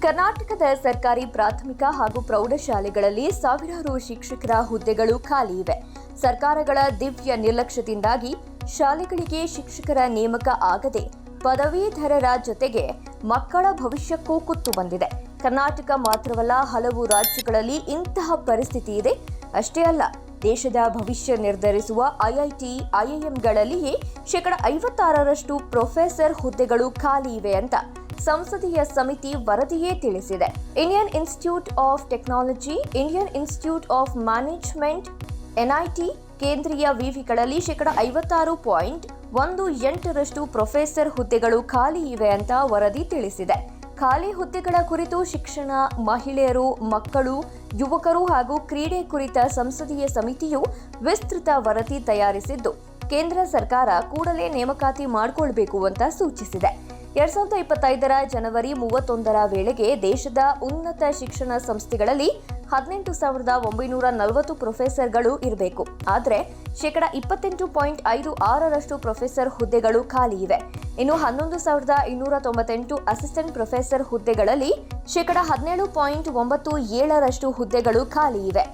ಕರ್ನಾಟಕದ ಸರ್ಕಾರಿ ಪ್ರಾಥಮಿಕ ಹಾಗೂ ಪ್ರೌಢಶಾಲೆಗಳಲ್ಲಿ ಸಾವಿರಾರು ಶಿಕ್ಷಕರ ಹುದ್ದೆಗಳು ಖಾಲಿ ಇವೆ. ಸರ್ಕಾರಗಳ ದಿವ್ಯ ನಿರ್ಲಕ್ಷ್ಯದಿಂದಾಗಿ ಶಾಲೆಗಳಿಗೆ ಶಿಕ್ಷಕರ ನೇಮಕ ಆಗದೆ ಪದವೀಧರರ ಜೊತೆಗೆ ಮಕ್ಕಳ ಭವಿಷ್ಯಕ್ಕೂ ಕುತ್ತು ಬಂದಿದೆ. ಕರ್ನಾಟಕ ಮಾತ್ರವಲ್ಲ, ಹಲವು ರಾಜ್ಯಗಳಲ್ಲಿ ಇಂತಹ ಪರಿಸ್ಥಿತಿ ಇದೆ. ಅಷ್ಟೇ ಅಲ್ಲ, ದೇಶದ ಭವಿಷ್ಯ ನಿರ್ಧರಿಸುವ ಐಐಟಿ, ಐಐಎಂಗಳಲ್ಲಿಯೇ 56% ಪ್ರೊಫೆಸರ್ ಹುದ್ದೆಗಳು ಖಾಲಿ ಇವೆ ಅಂತ ಸಂಸದೀಯ ಸಮಿತಿ ವರದಿಯೇ ತಿಳಿಸಿದೆ. Indian institute of technology, Indian institute of management, NIT, ಕೇಂದ್ರೀಯ ವಿವಿಗಳಲ್ಲಿ 56.18% ಪ್ರೊಫೆಸರ್ ಹುದ್ದೆಗಳು ಖಾಲಿ ಇವೆ ಅಂತ ವರದಿ ತಿಳಿಸಿದೆ. ಖಾಲಿ ಹುದ್ದೆಗಳ ಕುರಿತು ಶಿಕ್ಷಣ, ಮಹಿಳೆಯರು, ಮಕ್ಕಳು, ಯುವಕರು ಹಾಗೂ ಕ್ರೀಡೆ ಕುರಿತ ಸಂಸದೀಯ ಸಮಿತಿಯು ವಿಸ್ತೃತ ವರದಿ ತಯಾರಿಸಿದ್ದು, ಕೇಂದ್ರ ಸರ್ಕಾರ ಕೂಡಲೇ ನೇಮಕಾತಿ ಮಾಡಿಕೊಳ್ಬೇಕು ಅಂತ ಸೂಚಿಸಿದೆ. 2025ರ ಜನವರಿ 31ರ ವೇಳೆಗೆ ದೇಶದ ಉನ್ನತ ಶಿಕ್ಷಣ ಸಂಸ್ಥೆಗಳಲ್ಲಿ 18,940 ಪ್ರೊಫೆಸರ್ಗಳು ಇರಬೇಕು. ಆದರೆ 28.56% ಪ್ರೊಫೆಸರ್ ಹುದ್ದೆಗಳು ಖಾಲಿ ಇವೆ. ಇನ್ನು 11,298 ಅಸಿಸ್ಟೆಂಟ್ ಪ್ರೊಫೆಸರ್ ಹುದ್ದೆಗಳಲ್ಲಿ 17.97% ಹುದ್ದೆಗಳು ಖಾಲಿ ಇವೆ.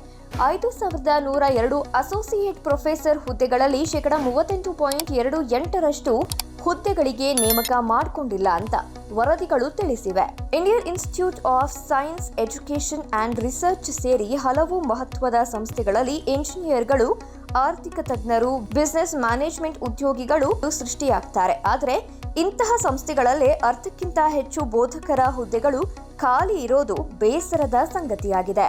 5,102 ಅಸೋಸಿಯೇಟ್ ಪ್ರೊಫೆಸರ್ ಹುದ್ದೆಗಳಲ್ಲಿ 38.28% ಹುದ್ದೆಗಳಿಗೆ ನೇಮಕ ಮಾಡಿಕೊಂಡಿಲ್ಲ ಅಂತ ವರದಿಗಳು ತಿಳಿಸಿವೆ. Indian institute of science, education and research ಸೇರಿ ಹಲವು ಮಹತ್ವದ ಸಂಸ್ಥೆಗಳಲ್ಲಿ ಇಂಜಿನಿಯರ್ಗಳು, ಆರ್ಥಿಕ ತಜ್ಞರು, ಬಿಸಿನೆಸ್ ಮ್ಯಾನೇಜ್ಮೆಂಟ್ ಉದ್ಯೋಗಿಗಳು ಸೃಷ್ಟಿಯಾಗ್ತಾರೆ. ಆದರೆ ಇಂತಹ ಸಂಸ್ಥೆಗಳಲ್ಲೇ ಅರ್ಧಕ್ಕಿಂತ ಹೆಚ್ಚು ಬೋಧಕರ ಹುದ್ದೆಗಳು ಖಾಲಿ ಇರೋದು ಬೇಸರದ ಸಂಗತಿಯಾಗಿದೆ.